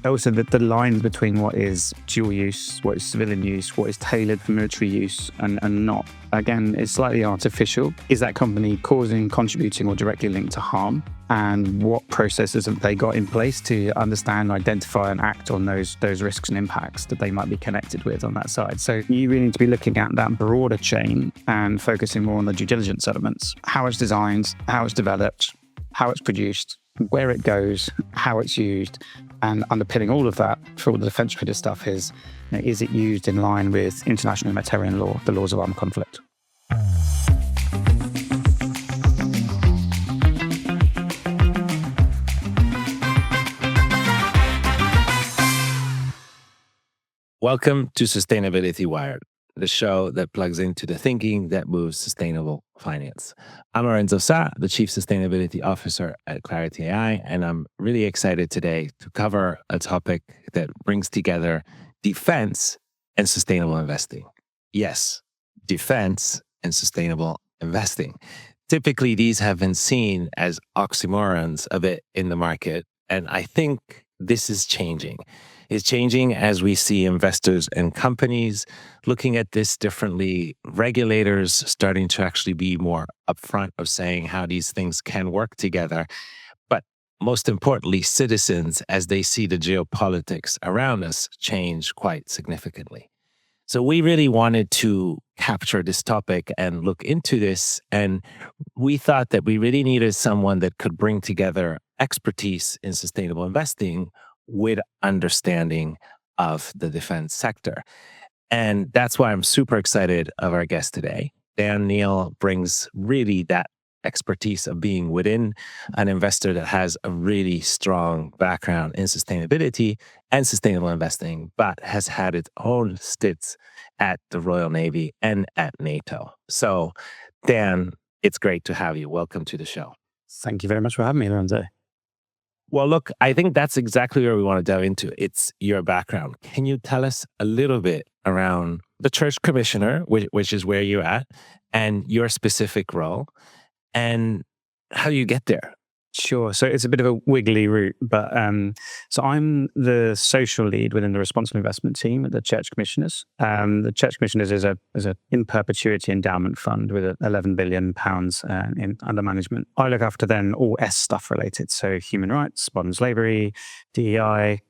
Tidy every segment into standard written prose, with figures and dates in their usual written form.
Also, the lines between what is dual use, what is civilian use, what is tailored for military use and not, again, is slightly artificial. Is that company causing, contributing, or directly linked to harm? And what processes have they got in place to understand, identify, and act on those risks and impacts that they might be connected with on that side? So you really need to be looking at that broader chain and focusing more on the due diligence elements. How it's designed, how it's developed, how it's produced, where it goes, how it's used, and underpinning all of that for all the defense-related stuff is it used in line with international humanitarian law, the laws of armed conflict? Welcome to Sustainability Wired, the show that plugs into the thinking that moves sustainable finance. I'm Lorenzo Saa, the Chief Sustainability Officer at Clarity AI, and I'm really excited today to cover a topic that brings together defense and sustainable investing. Yes, defense and sustainable investing. Typically, these have been seen as oxymorons a bit in the market, and I think this is changing. It's changing as we see investors and companies looking at this differently, regulators starting to actually be more upfront of saying how these things can work together. But most importantly, citizens, as they see the geopolitics around us change quite significantly. So we really wanted to capture this topic and look into this. And we thought that we really needed someone that could bring together expertise in sustainable investing with understanding of the defense sector. And that's why I'm super excited of our guest today. Dan Neale brings really that expertise of being within an investor that has a really strong background in sustainability and sustainable investing, but has had its own stints at the Royal Navy and at NATO. So, Dan, it's great to have you. Welcome to the show. Thank you very much for having me, Lorenzo. Well, look, I think that's exactly where we want to delve into. It's your background. Can you tell us a little bit around the church commissioner, which is where you're at, and your specific role, and how you get there? Sure. So it's a bit of a wiggly route, but so I'm the social lead within the responsible investment team at the Church Commissioners. The Church Commissioners is a in perpetuity endowment fund with £11 billion under management. I look after then all S stuff related, so human rights, modern slavery, DEI,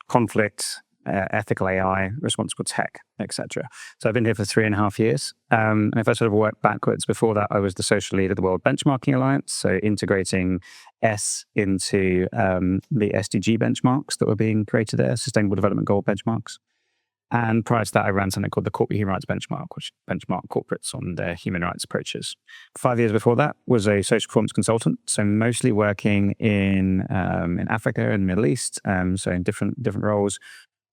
conflict, ethical AI, responsible tech, etc. So I've been here for 3.5 years. And if I sort of work backwards, before that, I was the social lead of the World Benchmarking Alliance, so integrating S into the SDG benchmarks that were being created there, Sustainable Development Goal benchmarks. And prior to that, I ran something called the Corporate Human Rights Benchmark, which benchmarked corporates on their human rights approaches. 5 years before that was a social performance consultant, so mostly working in Africa and the Middle East, so in different roles,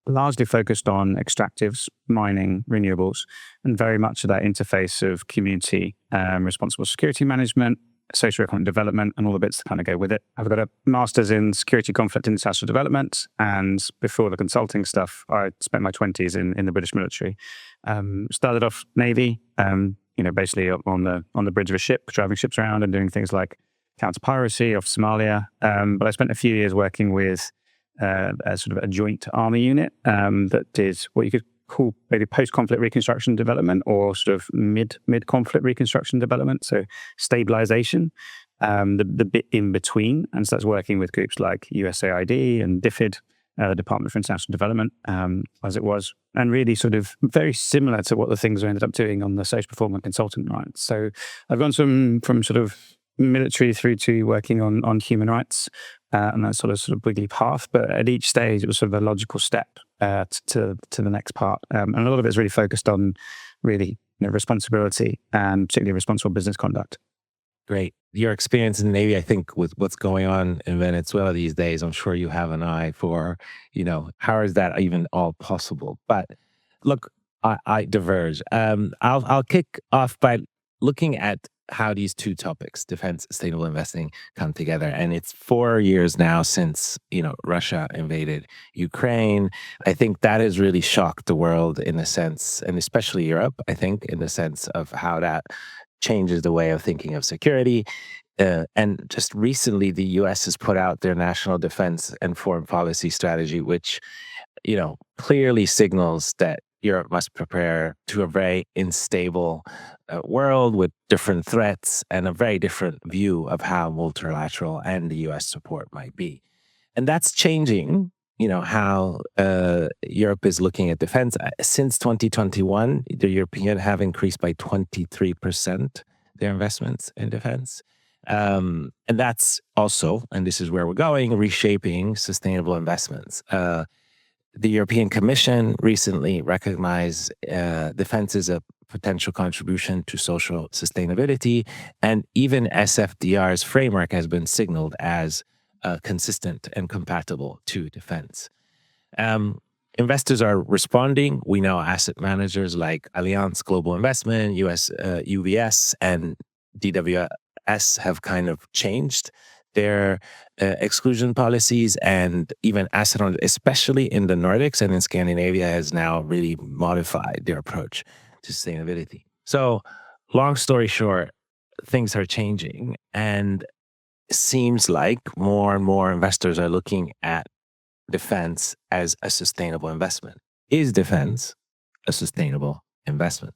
largely focused on extractives, mining, renewables, and very much of that interface of community, responsible security management, socioeconomic development, and all the bits that kind of go with it. I've got a master's in security, conflict, and international development, and before the consulting stuff, I spent my 20s in the British military. Started off Navy, basically on the bridge of a ship, driving ships around and doing things like counter-piracy off Somalia. But I spent a few years working with a sort of a joint army unit that did what you could call maybe post-conflict reconstruction development or sort of mid-conflict reconstruction development, so stabilization, the bit in between. And so that's working with groups like USAID and DFID, the Department for International Development, as it was, and really sort of very similar to what the things we ended up doing on the social performance consultant rights. So I've gone from sort of military through to working on human rights, and that sort of wiggly path. But at each stage, it was sort of a logical step to the next part. And a lot of it's really focused on really responsibility and particularly responsible business conduct. Great. Your experience in the Navy, I think, with what's going on in Venezuela these days, I'm sure you have an eye for, how is that even all possible? But look, I diverge. I'll kick off by looking at how these two topics, defense, sustainable investing, come together. And it's 4 years now since, Russia invaded Ukraine. I think that has really shocked the world in a sense, and especially Europe, I think, in the sense of how that changes the way of thinking of security. And just recently, the U.S. has put out their national defense and foreign policy strategy, which, clearly signals that Europe must prepare to a very unstable world with different threats and a very different view of how multilateral and the U.S. support might be. And that's changing, how Europe is looking at defense. Since 2021, the Europeans have increased by 23% their investments in defense. And that's also, and this is where we're going, reshaping sustainable investments. The European Commission recently recognized defense as a potential contribution to social sustainability, and even SFDR's framework has been signaled as consistent and compatible to defense. Investors are responding. We know asset managers like Allianz Global Investment, US UBS, and DWS have kind of changed their exclusion policies, and even asset owners, especially in the Nordics and in Scandinavia, has now really modified their approach to sustainability. So, long story short, things are changing, and it seems like more and more investors are looking at defense as a sustainable investment. Is defense a sustainable investment?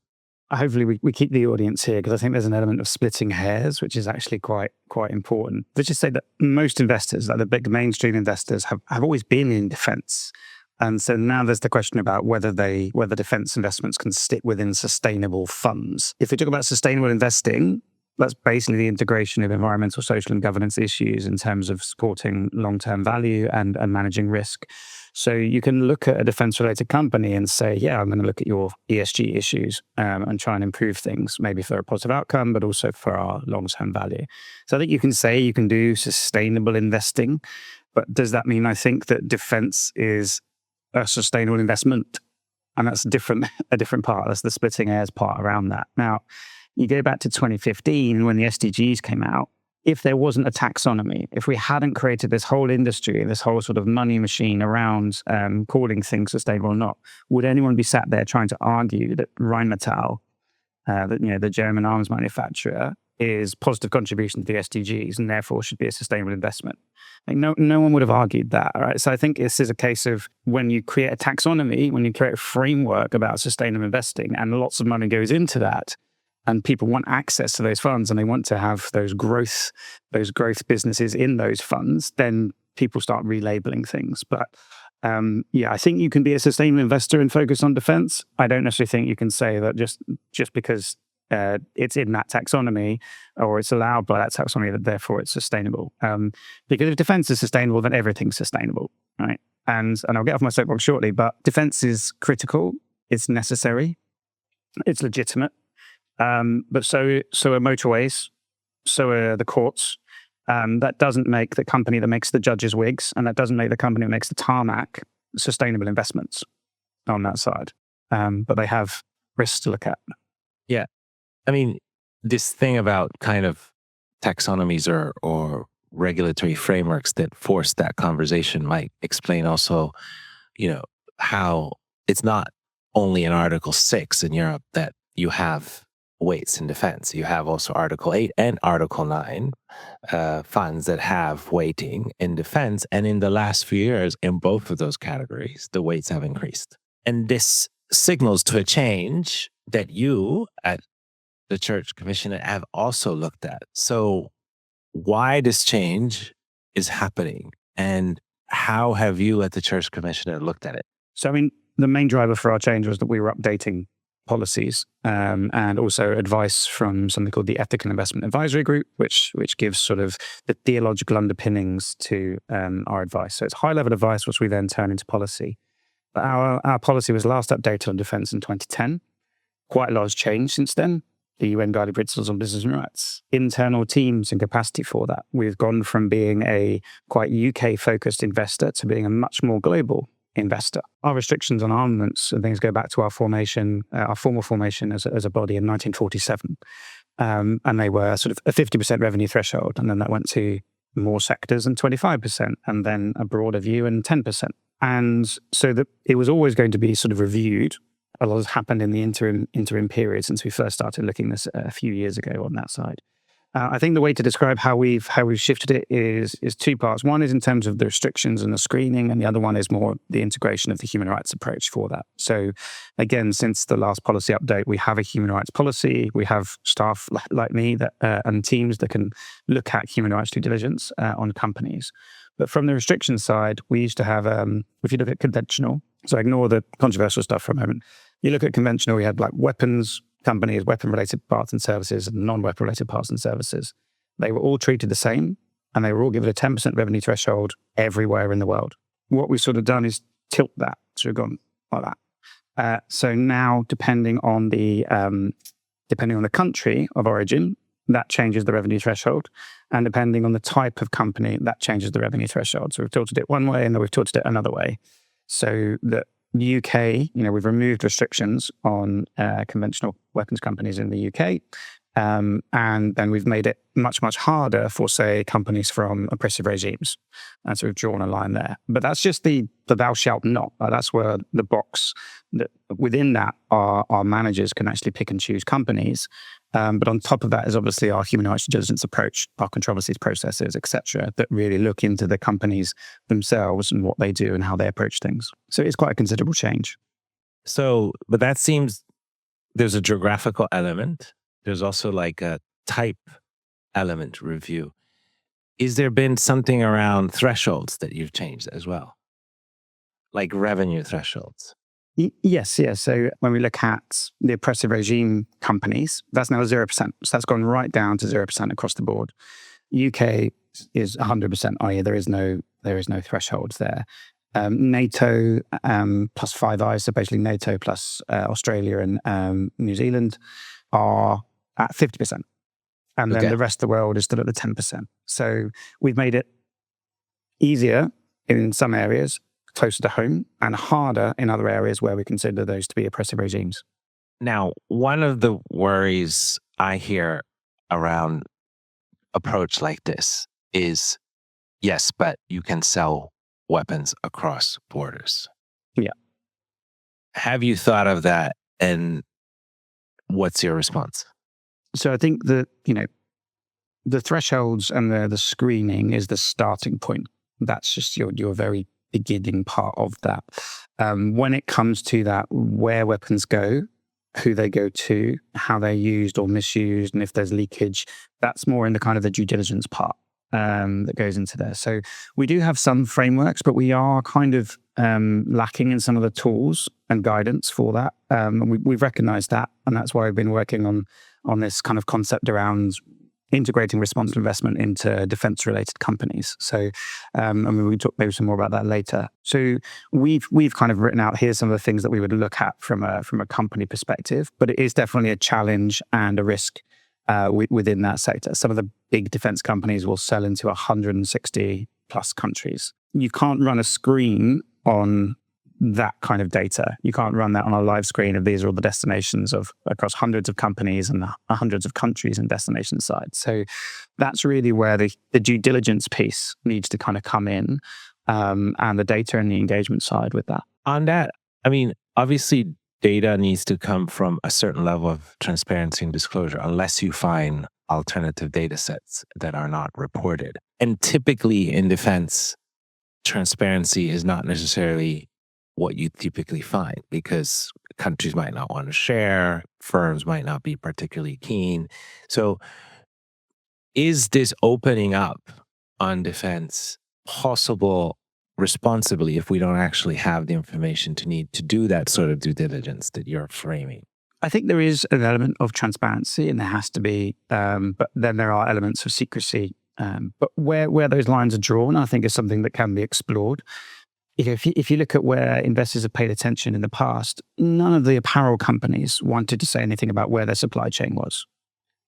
Hopefully we keep the audience here, because I think there's an element of splitting hairs, which is actually quite important. Let's just say that most investors, like the big mainstream investors, have always been in defense. And so now there's the question about whether defense investments can sit within sustainable funds. If we talk about sustainable investing, that's basically the integration of environmental, social, and governance issues in terms of supporting long-term value and managing risk. So you can look at a defense-related company and say, yeah, I'm going to look at your ESG issues and try and improve things, maybe for a positive outcome, but also for our long-term value. So I think you can say you can do sustainable investing, but does that mean I think that defense is a sustainable investment? And that's a different part. That's the splitting hairs part around that. Now, you go back to 2015 when the SDGs came out. If there wasn't a taxonomy, if we hadn't created this whole industry, this whole sort of money machine around calling things sustainable or not, would anyone be sat there trying to argue that Rheinmetall, the German arms manufacturer, is positive contribution to the SDGs and therefore should be a sustainable investment? Like no one would have argued that, right? So I think this is a case of when you create a taxonomy, when you create a framework about sustainable investing, and lots of money goes into that, and people want access to those funds and they want to have those growth businesses in those funds, then people start relabeling things. But I think you can be a sustainable investor and focus on defense. I don't necessarily think you can say that just because it's in that taxonomy or it's allowed by that taxonomy that therefore it's sustainable. Because if defense is sustainable, then everything's sustainable, right? And I'll get off my soapbox shortly, but defense is critical, it's necessary, it's legitimate. But so are motorways, so are the courts. That doesn't make the company that makes the judges' wigs, and that doesn't make the company that makes the tarmac sustainable investments on that side. But they have risks to look at. Yeah. I mean, this thing about kind of taxonomies or regulatory frameworks that force that conversation might explain also, how it's not only in Article 6 in Europe that you have weights in defense. You have also Article 8 and Article 9 funds that have weighting in defense. And in the last few years, in both of those categories, the weights have increased. And this signals to a change that you at the Church Commission have also looked at. So why this change is happening and how have you at the Church Commission looked at it? So, I mean, the main driver for our change was that we were updating policies and also advice from something called the Ethical Investment Advisory Group, which gives sort of the theological underpinnings to our advice. So it's high-level advice, which we then turn into policy. But our policy was last updated on defense in 2010. Quite a lot has changed since then. The UN Guiding Principles on Business and Rights, internal teams and capacity for that. We've gone from being a quite UK-focused investor to being a much more global investor. Our restrictions on armaments and things go back to our formation, our formal formation as a body in 1947. And they were sort of a 50% revenue threshold. And then that went to more sectors and 25%, and then a broader view and 10%. And so that it was always going to be sort of reviewed. A lot has happened in the interim period since we first started looking this a few years ago on that side. I think the way to describe how we've shifted it is two parts. One is in terms of the restrictions and the screening, and the other one is more the integration of the human rights approach for that. So again, since the last policy update, we have a human rights policy. We have staff like me that and teams that can look at human rights due diligence on companies. But from the restriction side, we used to have, if you look at conventional, so ignore the controversial stuff for a moment. You look at conventional, we had like weapons companies, weapon-related parts and services, and non-weapon-related parts and services. They were all treated the same, and they were all given a 10% revenue threshold everywhere in the world. What we've sort of done is tilt that. So we've gone like that. So now, depending on the country of origin, that changes the revenue threshold. And depending on the type of company, that changes the revenue threshold. So we've tilted it one way, and then we've tilted it another way. So that the UK, we've removed restrictions on conventional weapons companies in the UK. And then we've made it much, much harder for, say, companies from oppressive regimes. And so we've drawn a line there. But that's just the thou shalt not. That's where the box, that within that, our managers can actually pick and choose companies. But on top of that is obviously our human rights due diligence approach, our controversies processes, et cetera, that really look into the companies themselves and what they do and how they approach things. So it's quite a considerable change. So, but that seems, there's a geographical element. There's also like a type element review. Is there been something around thresholds that you've changed as well? Like revenue thresholds? Yes. So when we look at the oppressive regime companies, that's now 0%. So that's gone right down to 0% across the board. UK is 100%, i.e. there is no thresholds there. NATO plus Five Eyes, so basically NATO plus Australia and New Zealand are at 50%. And then the rest of the world is still at the 10%. So we've made it easier in some areas, closer to home, and harder in other areas where we consider those to be oppressive regimes. Now, one of the worries I hear around approach like this is, yes, but you can sell weapons across borders. Yeah. Have you thought of that, and what's your response? So I think that, the thresholds and the screening is the starting point. That's just your very beginning part of that. When it comes to that, where weapons go, who they go to, how they're used or misused, and if there's leakage, that's more in the kind of the due diligence part that goes into there. So we do have some frameworks, but we are kind of lacking in some of the tools and guidance for that. And we've recognized that, and that's why we've been working on this kind of concept around integrating responsible investment into defense-related companies. So, we talk maybe some more about that later. So we've kind of written out, here's some of the things that we would look at from a company perspective, but it is definitely a challenge and a risk within that sector. Some of the big defense companies will sell into 160 plus countries. You can't run a screen on that kind of data. You can't run that on a live screen of these are all the destinations of across hundreds of companies and hundreds of countries and destination sites. So that's really where the due diligence piece needs to kind of come in, and the data and the engagement side with that. On that, obviously data needs to come from a certain level of transparency and disclosure, unless you find alternative data sets that are not reported. And typically in defense, transparency is not necessarily what you typically find, because countries might not want to share, firms might not be particularly keen. So is this opening up on defense possible responsibly if we don't actually have the information to need to do that sort of due diligence that you're framing? I think there is an element of transparency, and there has to be, but then there are elements of secrecy. But where those lines are drawn, I think is something that can be explored. If you look at where investors have paid attention in the past, none of the apparel companies wanted to say anything about where their supply chain was.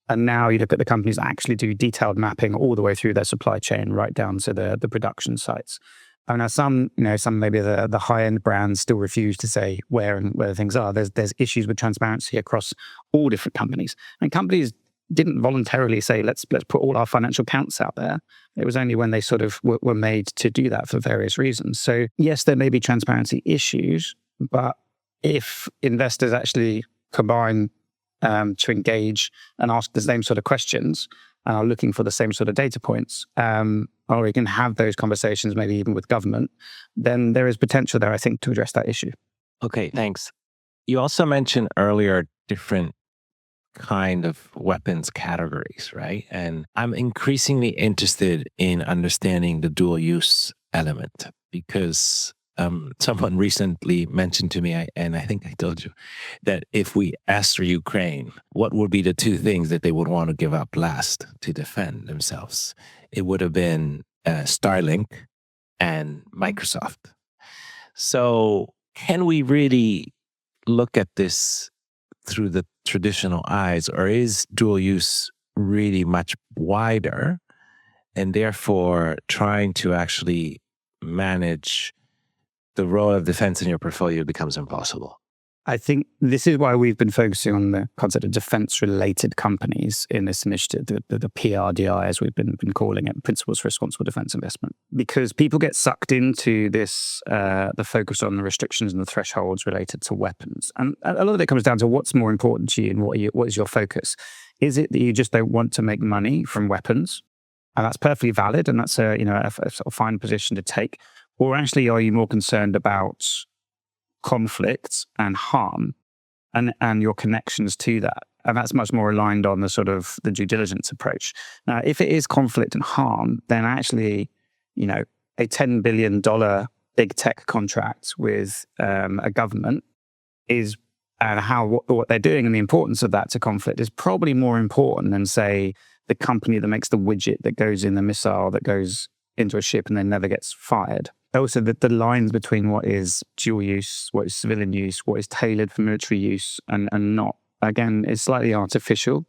And now you look at the companies that actually do detailed mapping all the way through their supply chain, right down to the production sites. And now some maybe the high-end brands still refuse to say where things are. There's issues with transparency across all different companies. And companies didn't voluntarily say, let's put all our financial accounts out there. It was only when they sort of were made to do that for various reasons. So yes, there may be transparency issues, but if investors actually combine to engage and ask the same sort of questions, and are looking for the same sort of data points, or we can have those conversations maybe even with government, then there is potential there, I think, to address that issue. Okay, thanks. You also mentioned earlier different kind of weapons categories, right? And I'm increasingly interested in understanding the dual use element because someone recently mentioned to me, and I think I told you, that if we asked Ukraine what would be the two things that they would want to give up last to defend themselves, it would have been Starlink and Microsoft. So can we really look at this through the traditional eyes, or is dual use really much wider, and therefore trying to actually manage the role of defense in your portfolio becomes impossible? I think this is why we've been focusing on the concept of defense-related companies in this initiative, the PRDI, as we've been calling it, Principles for Responsible Defense Investment, because people get sucked into this, the focus on the restrictions and the thresholds related to weapons. And a lot of it comes down to what's more important to you and what is your focus. Is it that you just don't want to make money from weapons? And that's perfectly valid, and that's a sort of fine position to take. Or actually, are you more concerned about conflicts and harm and your connections to that? And that's much more aligned on the sort of the due diligence approach. Now, if it is conflict and harm, then actually, a $10 billion big tech contract with a government is, and what they're doing and the importance of that to conflict is probably more important than, say, the company that makes the widget that goes in the missile that goes into a ship and then never gets fired. Also, the lines between what is dual use, what is civilian use, what is tailored for military use and not, again, is slightly artificial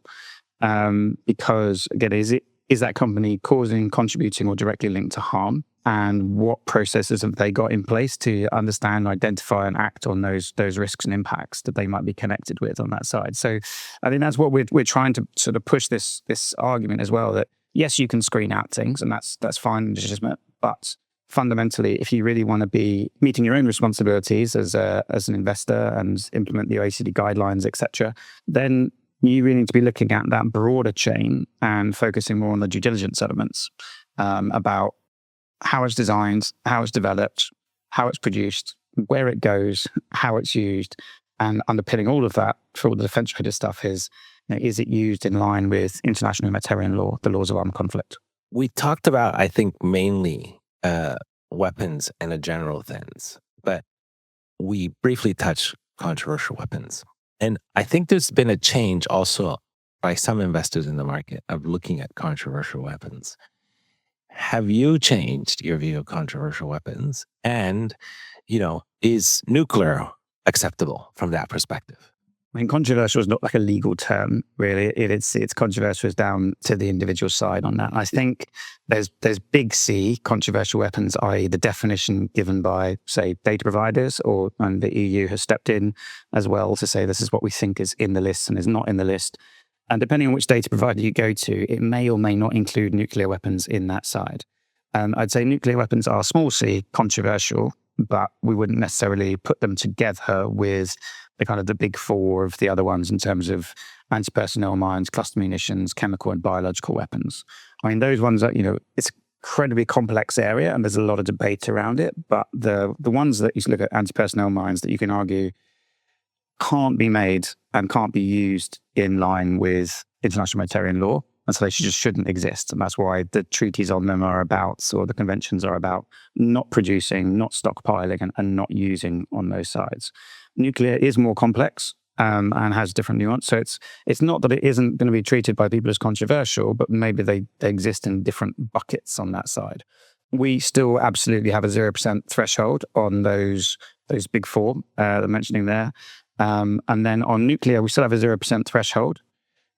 because, again, is that company causing, contributing, or directly linked to harm? And what processes have they got in place to understand, identify, and act on those risks and impacts that they might be connected with on that side? So I think that's what we're trying to sort of push this argument as well, that yes, you can screen out things, and that's fine and legitimate, but fundamentally, if you really want to be meeting your own responsibilities as an investor and implement the OECD guidelines, etc., then you really need to be looking at that broader chain and focusing more on the due diligence elements about how it's designed, how it's developed, how it's produced, where it goes, how it's used, and underpinning all of that for all the defense-related stuff is it used in line with international humanitarian law, the laws of armed conflict? We talked about, I think, mainly weapons in a general sense, but we briefly touched controversial weapons. And I think there's been a change also by some investors in the market of looking at controversial weapons. Have you changed your view of controversial weapons? And, is nuclear acceptable from that perspective? I mean, controversial is not like a legal term, really. It's controversial is down to the individual side on that. I think there's big C, controversial weapons, i.e. the definition given by, say, data providers, and the EU has stepped in as well to say this is what we think is in the list and is not in the list. And depending on which data provider you go to, it may or may not include nuclear weapons in that side. I'd say nuclear weapons are small c, controversial, but we wouldn't necessarily put them together with the kind of the big four of the other ones in terms of anti-personnel mines, cluster munitions, chemical and biological weapons. I mean, those ones are, it's an incredibly complex area and there's a lot of debate around it, but the ones that you look at, anti-personnel mines, that you can argue can't be made and can't be used in line with international humanitarian law. And so they just shouldn't exist. And that's why the treaties on them are about, or the conventions are about, not producing, not stockpiling, and not using on those sides. Nuclear is more complex and has different nuance. So it's not that it isn't going to be treated by people as controversial, but maybe they exist in different buckets on that side. We still absolutely have a 0% threshold on those big four that I'm mentioning there. And then on nuclear, we still have a 0% threshold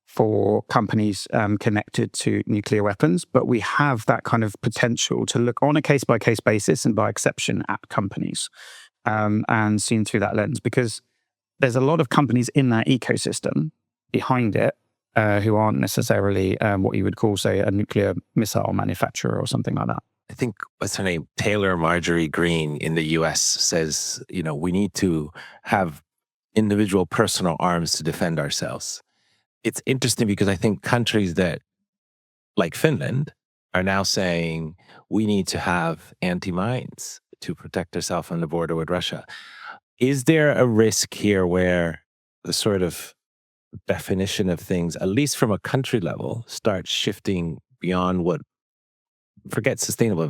for companies connected to nuclear weapons, but we have that kind of potential to look on a case-by-case basis and by exception at companies and seen through that lens, because there's a lot of companies in that ecosystem behind it who aren't necessarily what you would call, say, a nuclear missile manufacturer or something like that. I think, what's her name? Taylor Marjorie Greene in the US says, we need to have individual personal arms to defend ourselves. It's interesting because I think countries that like Finland, are now saying we need to have anti-mines to protect ourselves on the border with Russia. Is there a risk here where the sort of definition of things, at least from a country level, starts shifting beyond what, forget sustainable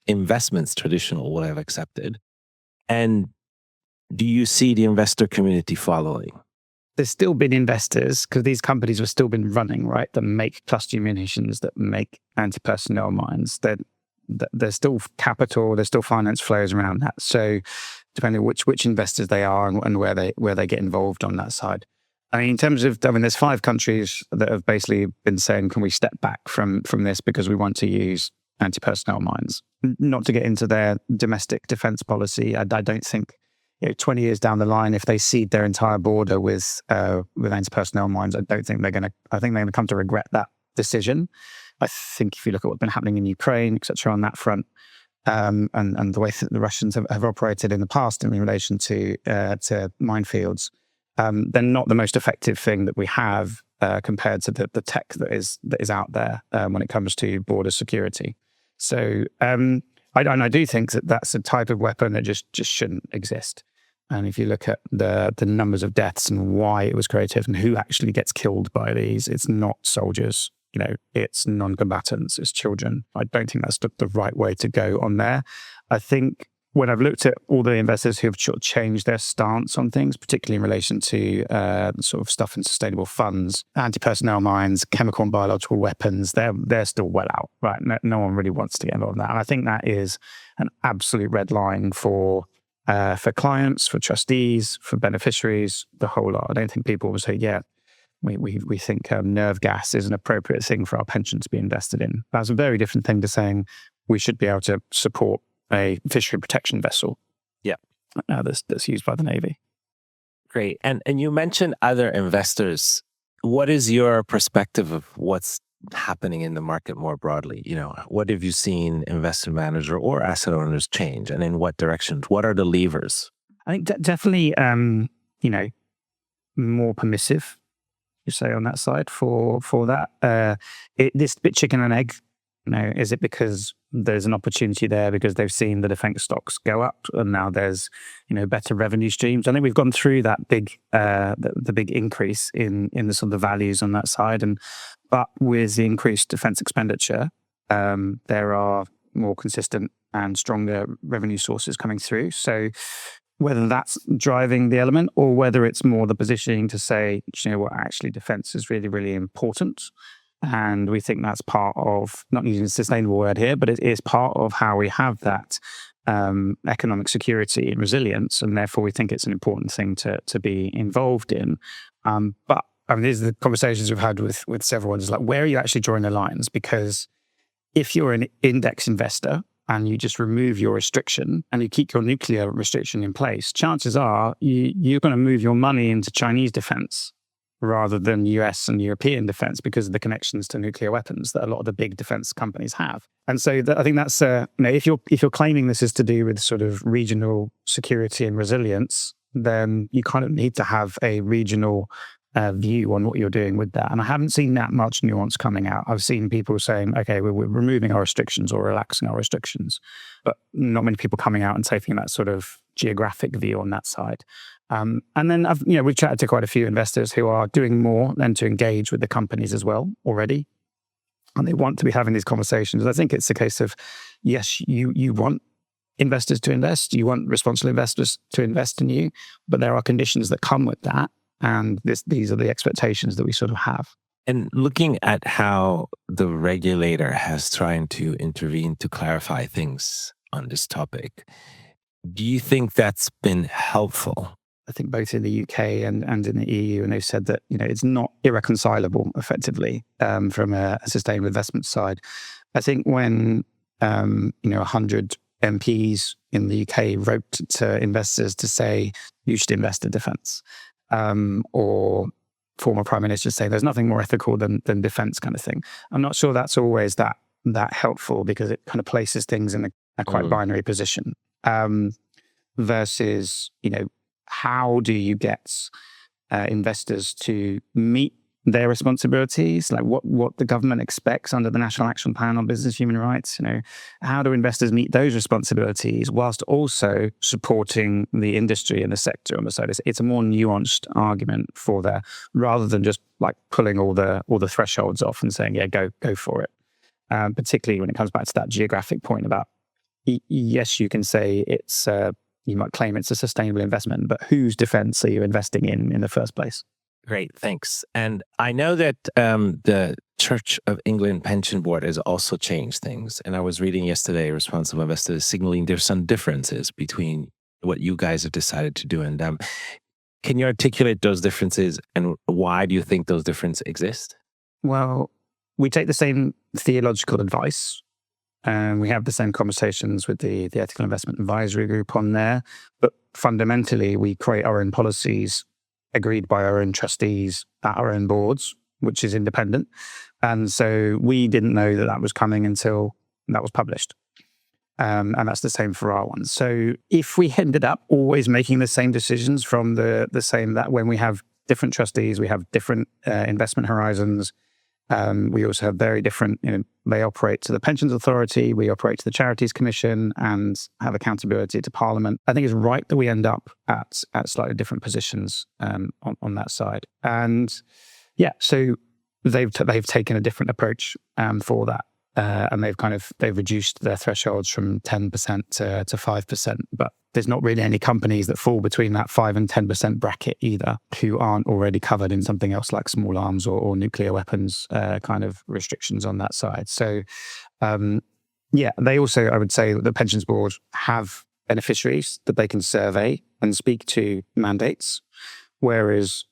investments traditional would have accepted? And do you see the investor community following? There's still been investors, because these companies have still been running, right, that make cluster munitions, that make anti-personnel mines. There's still capital, there's still finance flows around that. So depending on which investors they are and where they get involved on that side. I mean, in terms of, there's 5 countries that have basically been saying, can we step back from this because we want to use anti-personnel mines? Not to get into their domestic defense policy. I don't think, 20 years down the line, if they cede their entire border with anti-personnel mines, I think they're going to come to regret that decision. I think if you look at what's been happening in Ukraine, et cetera, on that front, and the way that the Russians have operated in the past in relation to minefields, they're not the most effective thing that we have compared to the tech that is out there when it comes to border security. So I do think that that's a type of weapon that just shouldn't exist. And if you look at the numbers of deaths and why it was created and who actually gets killed by these, it's not soldiers, it's non-combatants, it's children. I don't think that's the right way to go on there. I think when I've looked at all the investors who have sort of changed their stance on things, particularly in relation to sort of stuff in sustainable funds, anti-personnel mines, chemical and biological weapons, they're still well out, right? No one really wants to get involved in that. And I think that is an absolute red line for clients, for trustees, for beneficiaries, the whole lot. I don't think people will say, we think nerve gas is an appropriate thing for our pension to be invested in. That's a very different thing to saying we should be able to support a fishery protection vessel. Yeah, that's used by the Navy. Great. And you mentioned other investors. What is your perspective of what's happening in the market more broadly? What have you seen investment manager or asset owners change, and in what directions? What are the levers? I think definitely, more permissive, you say, on that side for that. This bit chicken and egg. Is it because there's an opportunity there because they've seen the defense stocks go up and now there's better revenue streams? I think we've gone through that big the big increase in the sort of the values on that side, but with the increased defense expenditure, there are more consistent and stronger revenue sources coming through. So whether that's driving the element or whether it's more the positioning to say, actually defense is really, really important. And we think that's part of, not using a sustainable word here, but it is part of how we have that economic security and resilience. And therefore, we think it's an important thing to be involved in. But these are the conversations we've had with several ones, like, where are you actually drawing the lines? Because if you're an index investor and you just remove your restriction and you keep your nuclear restriction in place, chances are you're going to move your money into Chinese defense rather than US and European defense because of the connections to nuclear weapons that a lot of the big defense companies have. And so I think that's, if you're claiming this is to do with sort of regional security and resilience, then you kind of need to have a regional view on what you're doing with that. And I haven't seen that much nuance coming out. I've seen people saying, okay, we're removing our restrictions or relaxing our restrictions, but not many people coming out and taking that sort of geographic view on that side. And then we've chatted to quite a few investors who are doing more than to engage with the companies as well already. And they want to be having these conversations. I think it's a case of, yes, you want investors to invest, you want responsible investors to invest in you, but there are conditions that come with that. And these are the expectations that we sort of have. And looking at how the regulator has tried to intervene to clarify things on this topic, do you think that's been helpful? I think both in the UK and in the EU, and they've said that it's not irreconcilable effectively from a sustainable investment side. I think when 100 MPs in the UK wrote to investors to say you should invest in defence, or former prime ministers say there's nothing more ethical than defence, kind of thing. I'm not sure that's always that helpful because it kind of places things in a quite binary position. Versus how do you get investors to meet their responsibilities, like what the government expects under the National Action Plan on Business Human Rights. How do investors meet those responsibilities whilst also supporting the industry and the sector on the side? It's a more nuanced argument for that, rather than just like pulling all the thresholds off and saying, yeah, go for it. Particularly when it comes back to that geographic point about, yes, you can say it's you might claim it's a sustainable investment, but whose defense are you investing in the first place? Great, thanks. And I know that the Church of England Pension Board has also changed things. And I was reading yesterday, Responsible Investors signaling there's some differences between what you guys have decided to do and them. Can you articulate those differences and why do you think those differences exist? Well, we take the same theological advice and we have the same conversations with the Ethical Investment Advisory Group on there. But fundamentally, we create our own policies agreed by our own trustees at our own boards, which is independent. And so we didn't know that was coming until that was published. And that's the same for our ones. So if we ended up always making the same decisions from the same, that when we have different trustees, we have different investment horizons. We also have very different, they operate to the Pensions Authority, we operate to the Charities Commission and have accountability to Parliament. I think it's right that we end up at slightly different positions on that side. And yeah, so they've taken a different approach for that. And they've reduced their thresholds from 10% to 5%. But there's not really any companies that fall between that 5 and 10% bracket either, who aren't already covered in something else like small arms or nuclear weapons kind of restrictions on that side. So, they also, I would say, the Pensions Board have beneficiaries that they can survey and speak to mandates, whereas,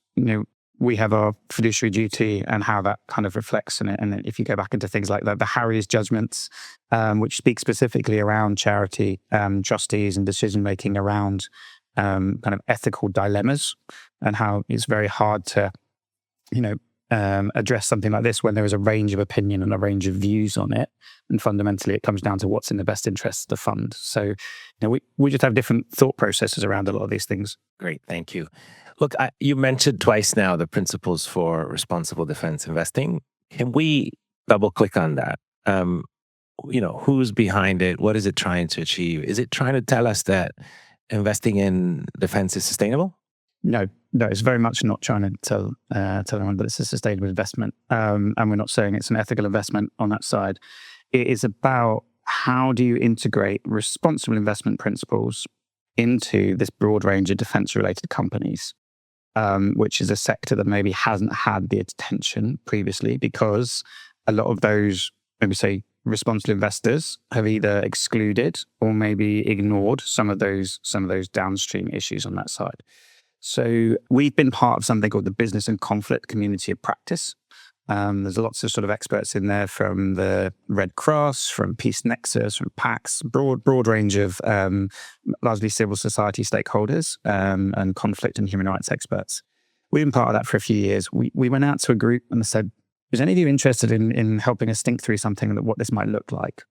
we have our fiduciary duty and how that kind of reflects in it. And then if you go back into things like the Harry's judgments, which speak specifically around charity trustees and decision-making around kind of ethical dilemmas and how it's very hard to, address something like this when there is a range of opinion and a range of views on it. And fundamentally, it comes down to what's in the best interest of the fund. So, we just have different thought processes around a lot of these things. Great, thank you. Look, you mentioned twice now the principles for responsible defense investing. Can we double click on that? Who's behind it? What is it trying to achieve? Is it trying to tell us that investing in defense is sustainable? No, it's very much not trying to tell everyone that it's a sustainable investment. And we're not saying it's an ethical investment on that side. It is about how do you integrate responsible investment principles into this broad range of defense-related companies, which is a sector that maybe hasn't had the attention previously because a lot of those, maybe say, responsible investors have either excluded or maybe ignored some of those downstream issues on that side. So we've been part of something called the Business and Conflict Community of Practice. There's lots of sort of experts in there from the Red Cross, from Peace Nexus, from PACS, broad range of largely civil society stakeholders and conflict and human rights experts. We've been part of that for a few years. We went out to a group and said, is any of you interested in helping us think through something that what this might look like?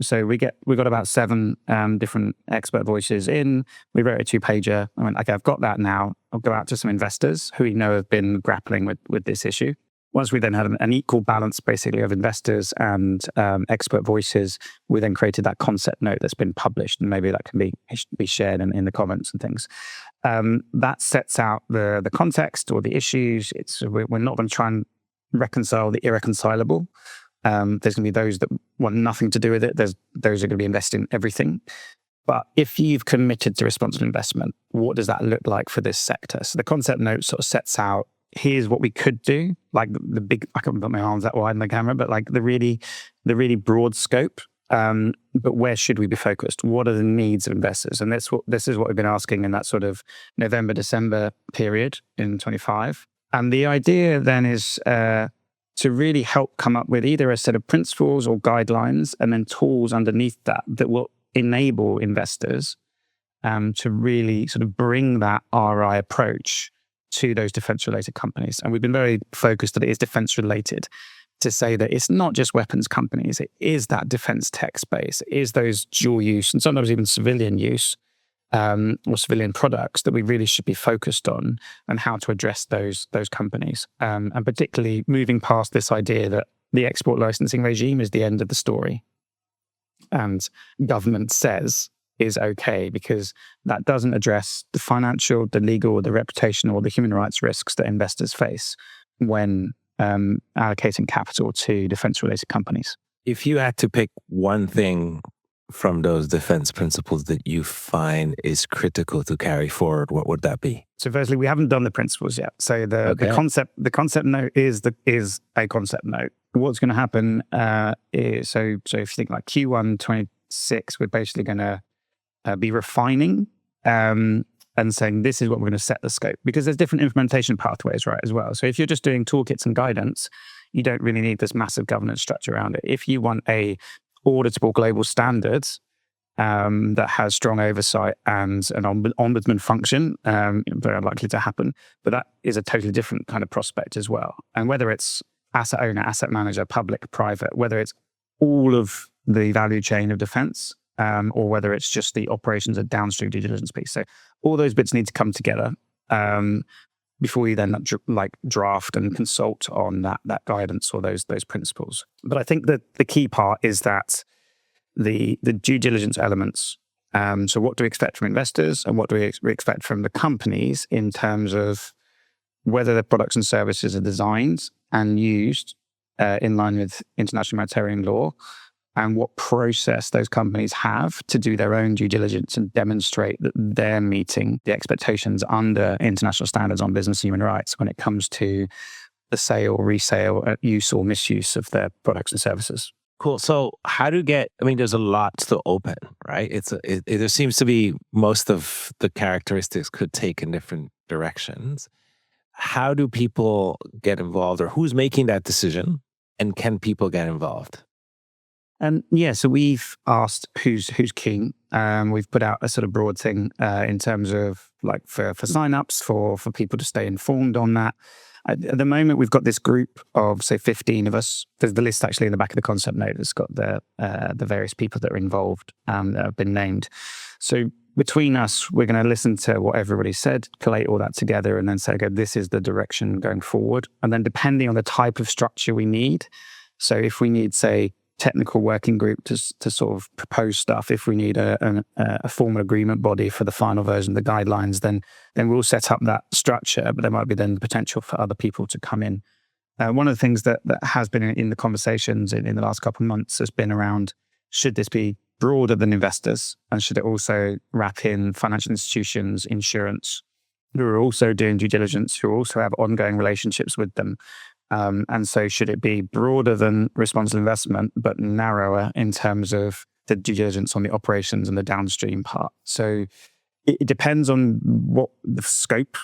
So we got about 7 different expert voices in. We wrote a 2-pager. I went, okay, I've got that now. I'll go out to some investors who we know have been grappling with this issue. Once we then had an equal balance, basically, of investors and expert voices, we then created that concept note that's been published, and maybe that can be shared in the comments and things. That sets out the context or the issues. We're not going to try and reconcile the irreconcilable. There's going to be those that want nothing to do with it. There's those who are going to be invested in everything. But if you've committed to responsible investment, what does that look like for this sector? So the concept note sort of sets out, here's what we could do, like the big, I can't put my arms that wide in the camera, but like the really broad scope. But where should we be focused? What are the needs of investors? And this is what we've been asking in that sort of November, December period in 25. And the idea then is to really help come up with either a set of principles or guidelines and then tools underneath that will enable investors to really sort of bring that RI approach to those defense-related companies. And we've been very focused that it is defense-related, to say that it's not just weapons companies, it is that defense tech space, it is those dual use and sometimes even civilian use or civilian products that we really should be focused on, and how to address those companies. And particularly moving past this idea that the export licensing regime is the end of the story and government says is okay, because that doesn't address the financial, the legal, the reputational, or the human rights risks that investors face when allocating capital to defense-related companies. If you had to pick one thing from those defense principles that you find is critical to carry forward, what would that be? So firstly, we haven't done the principles yet. So the concept note is a concept note. What's going to happen is, so if you think like Q1 26, we're basically going to be refining and saying this is what we're going to set the scope, because there's different implementation pathways, right, as well. So if you're just doing toolkits and guidance, you don't really need this massive governance structure around it. If you want a auditable global standards that has strong oversight and an ombudsman function, very unlikely to happen, but that is a totally different kind of prospect as well. And whether it's asset owner, asset manager, public, private, whether it's all of the value chain of defense, or whether it's just the operations and downstream due diligence piece. So all those bits need to come together before you then draft and consult on that guidance or those principles. But I think that the key part is that the due diligence elements. So what do we expect from investors, and what do we expect from the companies in terms of whether the products and services are designed and used in line with international humanitarian law, and what process those companies have to do their own due diligence and demonstrate that they're meeting the expectations under international standards on business and human rights when it comes to the sale, resale, use or misuse of their products and services. Cool. So how do you get, there's a lot to open, right? There seems to be most of the characteristics could take in different directions. How do people get involved, or who's making that decision, and can people get involved? So we've asked who's keen. We've put out a sort of broad thing in terms of for signups for people to stay informed on that. At the moment, we've got this group of, say, 15 of us. There's the list actually in the back of the concept note that's got the various people that are involved that have been named. So between us, we're going to listen to what everybody said, collate all that together, and then say, okay, this is the direction going forward. And then depending on the type of structure we need, so if we need, say, technical working group to sort of propose stuff, if we need a formal agreement body for the final version of the guidelines, then we'll set up that structure, but there might be then the potential for other people to come in. One of the things that has been in the conversations in the last couple of months has been around, should this be broader than investors, and should it also wrap in financial institutions, insurance, who are also doing due diligence, who also have ongoing relationships with them. And so should it be broader than responsible investment, but narrower in terms of the due diligence on the operations and the downstream part? So it depends on what the scope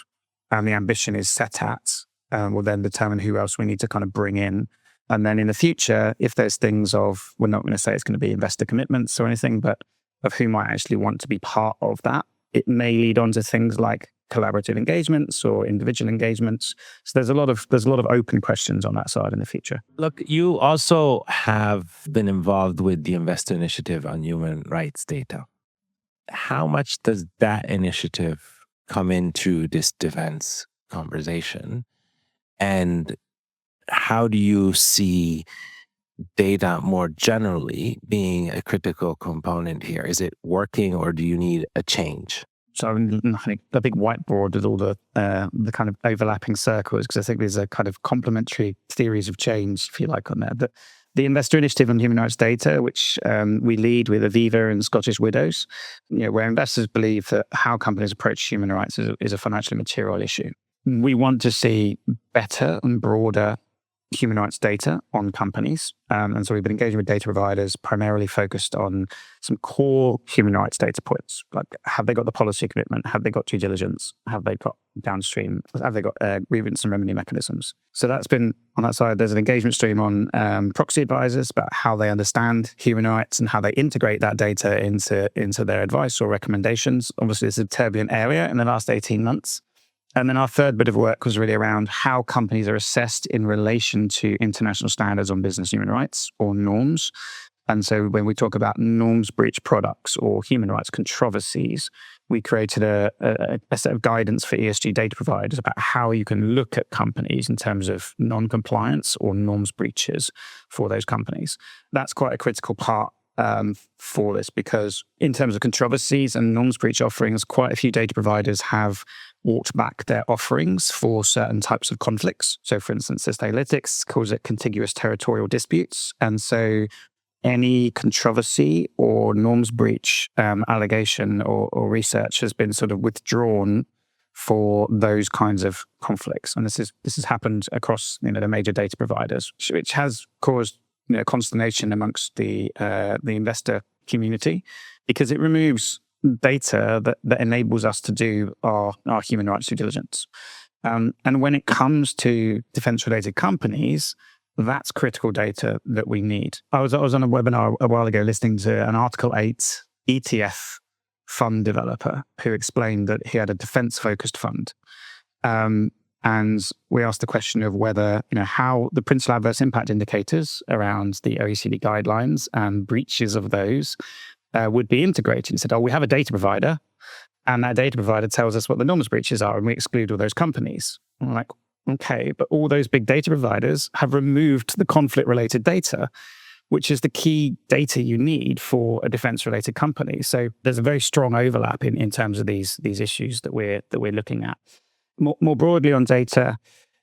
and the ambition is set at, will then determine who else we need to kind of bring in. And then in the future, if there's things of, we're not going to say it's going to be investor commitments or anything, but of who might actually want to be part of that, it may lead on to things like collaborative engagements or individual engagements. So there's a lot of open questions on that side in the future. Look, you also have been involved with the Investor Initiative on Human Rights Data. How much does that initiative come into this defense conversation? And how do you see data more generally being a critical component here? Is it working, or do you need a change? So I think the big whiteboard with all the kind of overlapping circles, because I think there's a kind of complementary theories of change, if you like, on there. But the Investor Initiative on Human Rights Data, which we lead with Aviva and Scottish Widows, where investors believe that how companies approach human rights is a financially material issue. We want to see better and broader human rights data on companies. And so we've been engaging with data providers, primarily focused on some core human rights data points. Like, have they got the policy commitment? Have they got due diligence? Have they got downstream? Have they got grievance and remedy mechanisms? So that's been on that side. There's an engagement stream on proxy advisors about how they understand human rights and how they integrate that data into their advice or recommendations. Obviously, it's a turbulent area in the last 18 months. And then our third bit of work was really around how companies are assessed in relation to international standards on business human rights or norms. And so when we talk about norms breach products or human rights controversies, we created a set of guidance for ESG data providers about how you can look at companies in terms of non-compliance or norms breaches for those companies. That's quite a critical part for this, because in terms of controversies and norms breach offerings, quite a few data providers have walked back their offerings for certain types of conflicts. So for instance, Sustainalytics calls it contiguous territorial disputes. And so any controversy or norms breach allegation or research has been sort of withdrawn for those kinds of conflicts. And this has happened across the major data providers, which has caused consternation amongst the investor community, because it removes data that enables us to do our human rights due diligence. And when it comes to defense-related companies, that's critical data that we need. I was on a webinar a while ago listening to an Article 8 ETF fund developer who explained that he had a defense-focused fund. And we asked the question of whether, how the principal adverse impact indicators around the OECD guidelines and breaches of those would be integrated. He said, we have a data provider, and that data provider tells us what the norms breaches are, and we exclude all those companies. And I'm like, okay, but all those big data providers have removed the conflict-related data, which is the key data you need for a defense-related company. So there's a very strong overlap in terms of these issues that we're looking at. More broadly on data,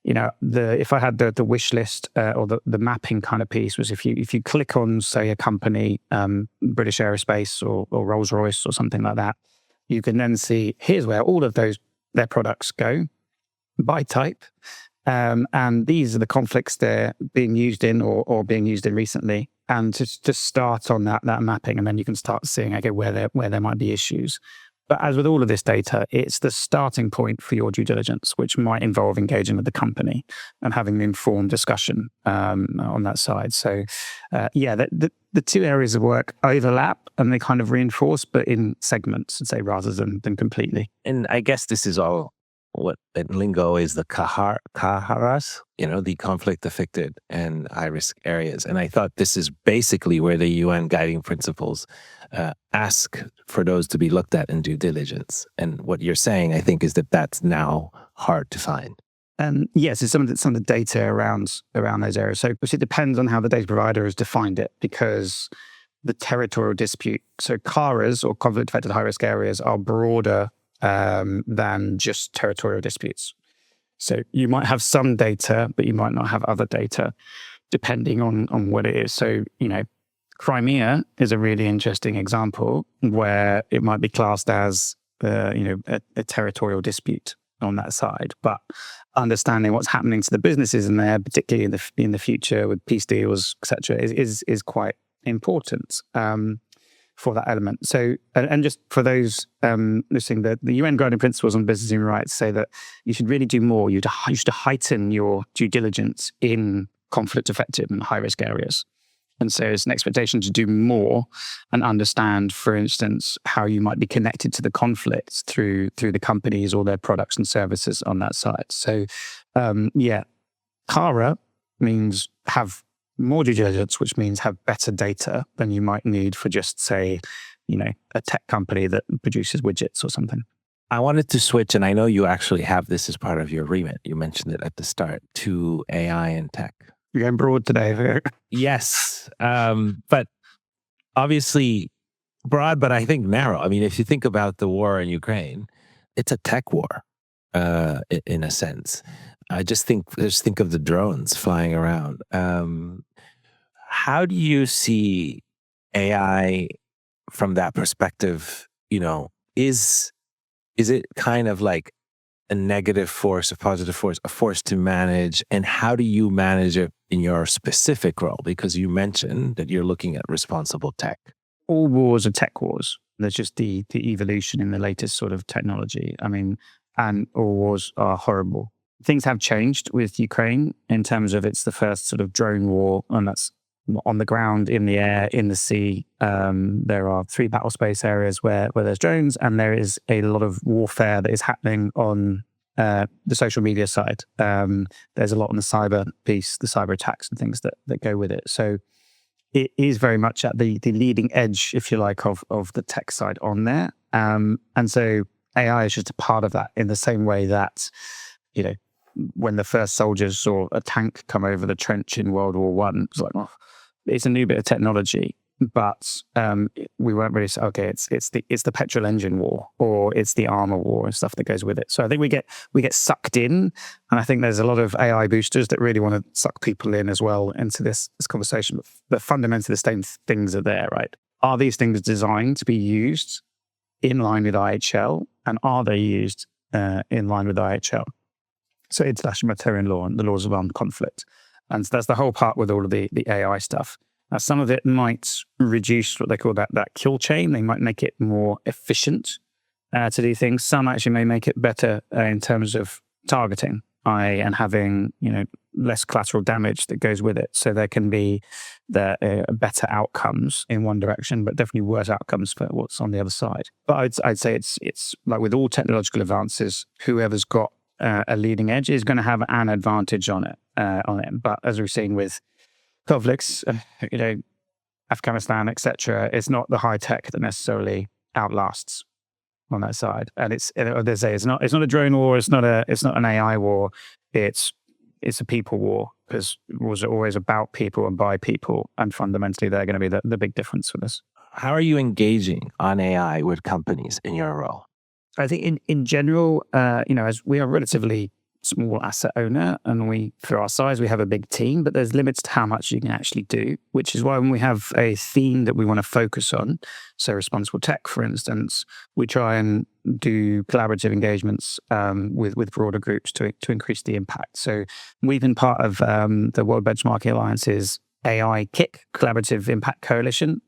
if I had the wish list or the mapping kind of piece, was if you click on, say, a company, British Aerospace or Rolls-Royce or something like that, you can then see here's where all of their products go by type, and these are the conflicts they're being used in or being used in recently, and to start on that mapping, and then you can start seeing where there might be issues. But as with all of this data, it's the starting point for your due diligence, which might involve engaging with the company and having an informed discussion on that side. So, the two areas of work overlap and they kind of reinforce, but in segments, I'd say, rather than completely. And I guess this is all what in lingo is the kaharas, the conflict affected and high risk areas. And I thought this is basically where the UN guiding principles ask for those to be looked at in due diligence. And what you're saying, I think, is that that's now hard to find. Yes, it's some of the data around those areas. So it depends on how the data provider has defined it, because the territorial dispute, so CARAs or conflict affected high risk areas, are broader than just territorial disputes. So you might have some data, but you might not have other data, depending on what it is. So, Crimea is a really interesting example where it might be classed as, a territorial dispute on that side. But understanding what's happening to the businesses in there, particularly in the future with peace deals, etc., is quite important. For that element. So, and just for those listening, the UN Guiding Principles on Business Human Rights say that you should really do more. You should heighten your due diligence in conflict-affected and high-risk areas. And so it's an expectation to do more and understand, for instance, how you might be connected to the conflicts through the companies or their products and services on that side. So, CARA means have more due diligence, which means have better data than you might need for just, say, a tech company that produces widgets or something. I wanted to switch, and I know you actually have this as part of your remit. You mentioned it at the start, to AI and tech. You're going broad today. Yes, but obviously broad, but I think narrow. I mean, if you think about the war in Ukraine, it's a tech war in a sense. Just think of the drones flying around. How do you see AI from that perspective? Is it kind of like a negative force, a positive force, a force to manage? And how do you manage it in your specific role? Because you mentioned that you're looking at responsible tech. All wars are tech wars. There's just the evolution in the latest sort of technology. I mean, and all wars are horrible. Things have changed with Ukraine in terms of it's the first sort of drone war, and that's on the ground, in the air, in the sea. There are 3 battle space areas where there's drones, and there is a lot of warfare that is happening on the social media side. There's a lot on the cyber piece, the cyber attacks and things that go with it. So it is very much at the leading edge, if you like, of the tech side on there. And so AI is just a part of that, in the same way that, when the first soldiers saw a tank come over the trench in World War One, it's like, well, it's a new bit of technology, but we weren't really say, okay, it's the petrol engine war, or it's the armor war and stuff that goes with it. So I think we get sucked in, and I think there's a lot of AI boosters that really want to suck people in as well into this conversation. But fundamentally, the same things are there, right? Are these things designed to be used in line with IHL, and are they used in line with IHL? So international humanitarian law and the laws of armed conflict. And so that's the whole part with all of the AI stuff. Now, some of it might reduce what they call that kill chain. They might make it more efficient to do things. Some actually may make it better in terms of targeting, and having less collateral damage that goes with it. So there can be better outcomes in one direction, but definitely worse outcomes for what's on the other side. But I'd say it's like with all technological advances, whoever's got a leading edge is going to have an advantage on it. But as we've seen with conflicts, Afghanistan, etc., it's not the high tech that necessarily outlasts on that side. And it's not a drone war, it's not an AI war, it's a people war, because wars are always about people and by people, and fundamentally they're going to be the big difference for this. How are you engaging on AI with companies in your role? I think in general, as we are a relatively small asset owner, and for our size, we have a big team, but there's limits to how much you can actually do, which is why when we have a theme that we want to focus on, so responsible tech, for instance, we try and do collaborative engagements with broader groups to increase the impact. So we've been part of the World Benchmarking Alliance's AI Kick Collaborative Impact Coalition,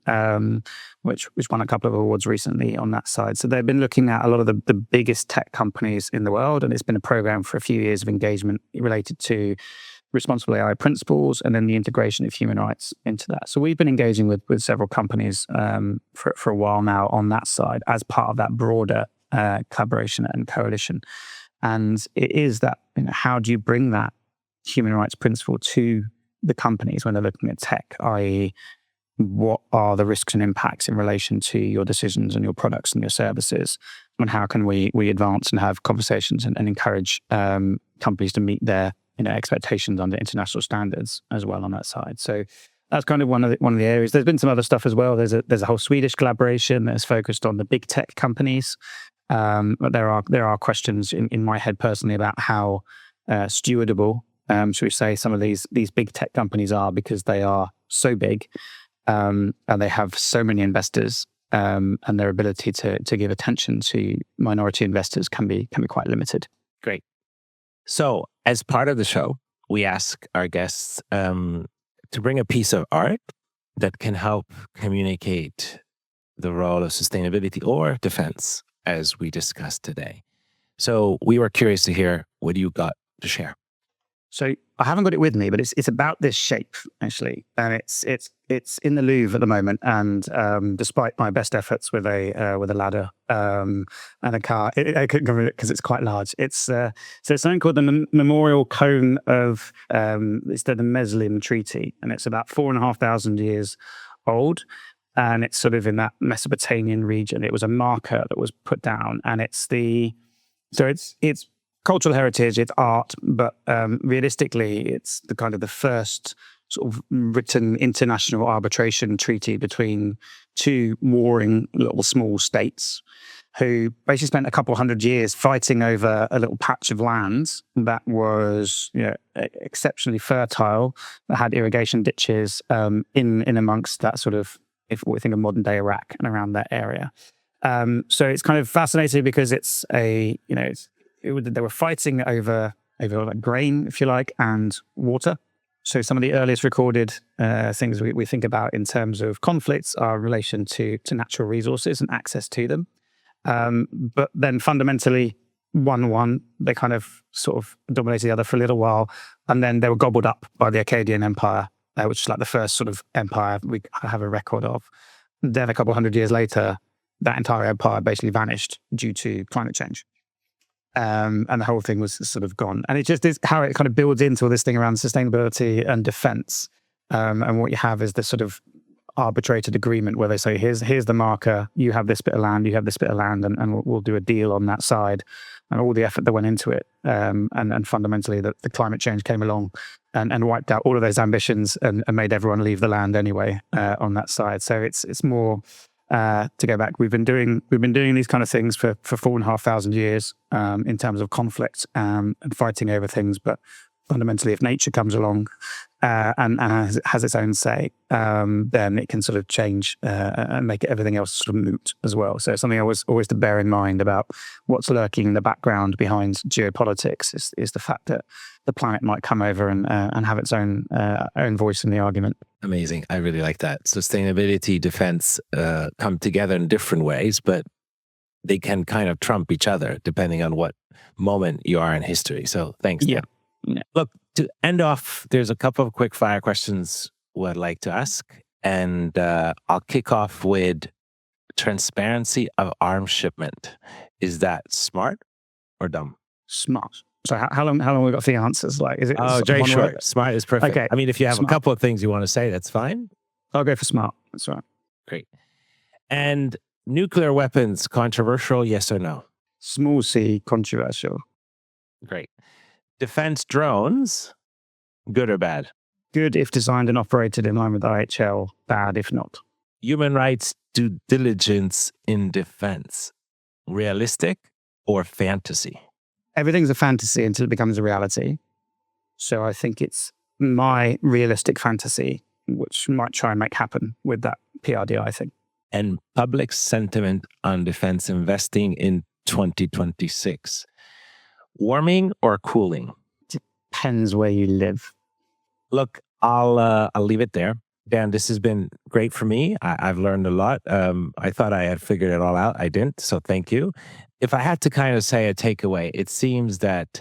which won a couple of awards recently on that side. So they've been looking at a lot of the biggest tech companies in the world, and it's been a program for a few years of engagement related to responsible AI principles and then the integration of human rights into that. So we've been engaging with several companies for a while now on that side as part of that broader collaboration and coalition. And it is that, how do you bring that human rights principle to the companies when they're looking at tech, i.e., what are the risks and impacts in relation to your decisions and your products and your services, and how can we advance and have conversations and encourage companies to meet their expectations under international standards as well on that side. So that's kind of one of the areas. There's been some other stuff as well. There's a whole Swedish collaboration that's focused on the big tech companies. But there are questions in my head personally about how stewardable, should we say, some of these big tech companies are, because they are so big and they have so many investors, and their ability to give attention to minority investors can be quite limited. Great. So as part of the show, we ask our guests to bring a piece of art that can help communicate the role of sustainability or defense, as we discussed today. So we were curious to hear, what do you got to share? So I haven't got it with me, but it's about this shape actually, and it's in the Louvre at the moment. And despite my best efforts with a ladder and a car, I couldn't come with it because it's quite large. It's something called the Memorial Cone of it's the Meslin Treaty, and it's about 4,500 years old, and it's sort of in that Mesopotamian region. It was a marker that was put down, and it's cultural heritage, it's art, but realistically, it's the kind of the first sort of written international arbitration treaty between two warring little small states who basically spent a couple hundred years fighting over a little patch of land that was exceptionally fertile, that had irrigation ditches in amongst that sort of, if we think of modern day Iraq and around that area. So it's kind of fascinating because it's they were fighting over like grain, if you like, and water. So some of the earliest recorded things we think about in terms of conflicts are in relation to natural resources and access to them. But then fundamentally, one, they kind of sort of dominated the other for a little while, and then they were gobbled up by the Akkadian Empire, which is like the first sort of empire we have a record of. Then a couple hundred years later, that entire empire basically vanished due to climate change. And the whole thing was sort of gone. And it just is how it kind of builds into all this thing around sustainability and defense. And what you have is this sort of arbitrated agreement where they say, here's the marker, you have this bit of land, you have this bit of land, and we'll do a deal on that side. And all the effort that went into it. And fundamentally, the climate change came along and wiped out all of those ambitions and made everyone leave the land anyway on that side. So it's more to go back. We've been doing these kind of things for 4,500 years in terms of conflict and fighting over things. But fundamentally, if nature comes along and has its own say, then it can sort of change and make everything else sort of moot as well. So it's something always to bear in mind about what's lurking in the background behind geopolitics is the fact that the planet might come over and have its own voice in the argument. Amazing. I really like that. Sustainability, defense come together in different ways, but they can kind of trump each other depending on what moment you are in history. So thanks. Yeah. Look, to end off, there's a couple of quick fire questions I'd like to ask. And I'll kick off with transparency of arms shipment. Is that smart or dumb? Smart. So how long have we got for the answers? Like, is it? Oh, very short. Word? Smart is perfect. Okay. I mean, if you have Smart. a couple of things you want to say, that's fine. I'll go for smart. That's right. Great. And nuclear weapons, controversial, yes or no? Small c, controversial. Great. Defense drones, good or bad? Good if designed and operated in line with IHL, bad if not. Human rights due diligence in defense, realistic or fantasy? Everything's a fantasy until it becomes a reality. So I think it's my realistic fantasy, which might try and make happen with that PRDI thing. And public sentiment on defense investing in 2026, warming or cooling? Depends where you live. Look, I'll leave it there. Dan, this has been great for me. I've learned a lot. I thought I had figured it all out. I didn't. So thank you. If I had to kind of say a takeaway, it seems that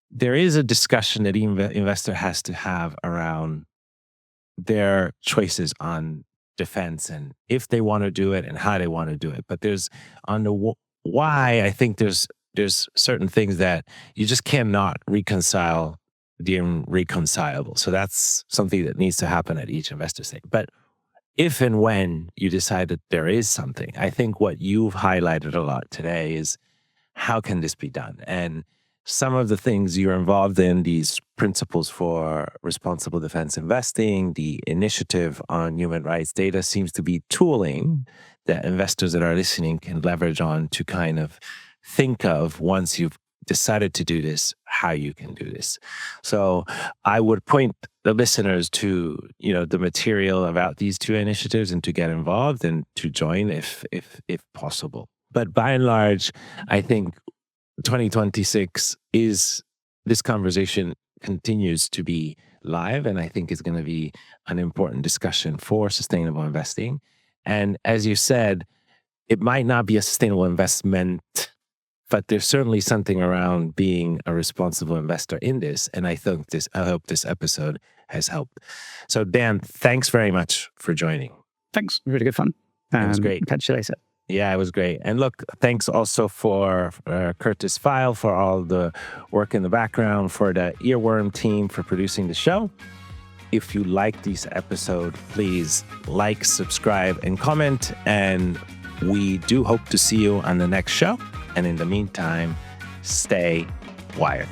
there is a discussion that investor has to have around their choices on defense and if they want to do it and how they want to do it. But there's on the why, I think there's certain things that you just cannot reconcile the irreconcilable. So that's something that needs to happen at each investor stage. But if and when you decide that there is something, I think what you've highlighted a lot today is how can this be done? And some of the things you're involved in, these principles for responsible defense investing, the initiative on human rights data seems to be tooling that investors that are listening can leverage on to kind of think of once you've decided to do this, how you can do this. So I would point the listeners to, the material about these two initiatives and to get involved and to join if possible. But by and large, I think 2026 is this conversation continues to be live, and I think is going to be an important discussion for sustainable investing. And as you said, it might not be a sustainable investment, but there's certainly something around being a responsible investor in this. And I hope this episode has helped. So Dan, thanks very much for joining. Thanks. Really good fun. It was great. Catch you later. Yeah, it was great. And look, thanks also for Curtis File for all the work in the background, for the Earworm team for producing the show. If you like this episode, please like, subscribe, and comment. And we do hope to see you on the next show. And in the meantime, stay wired.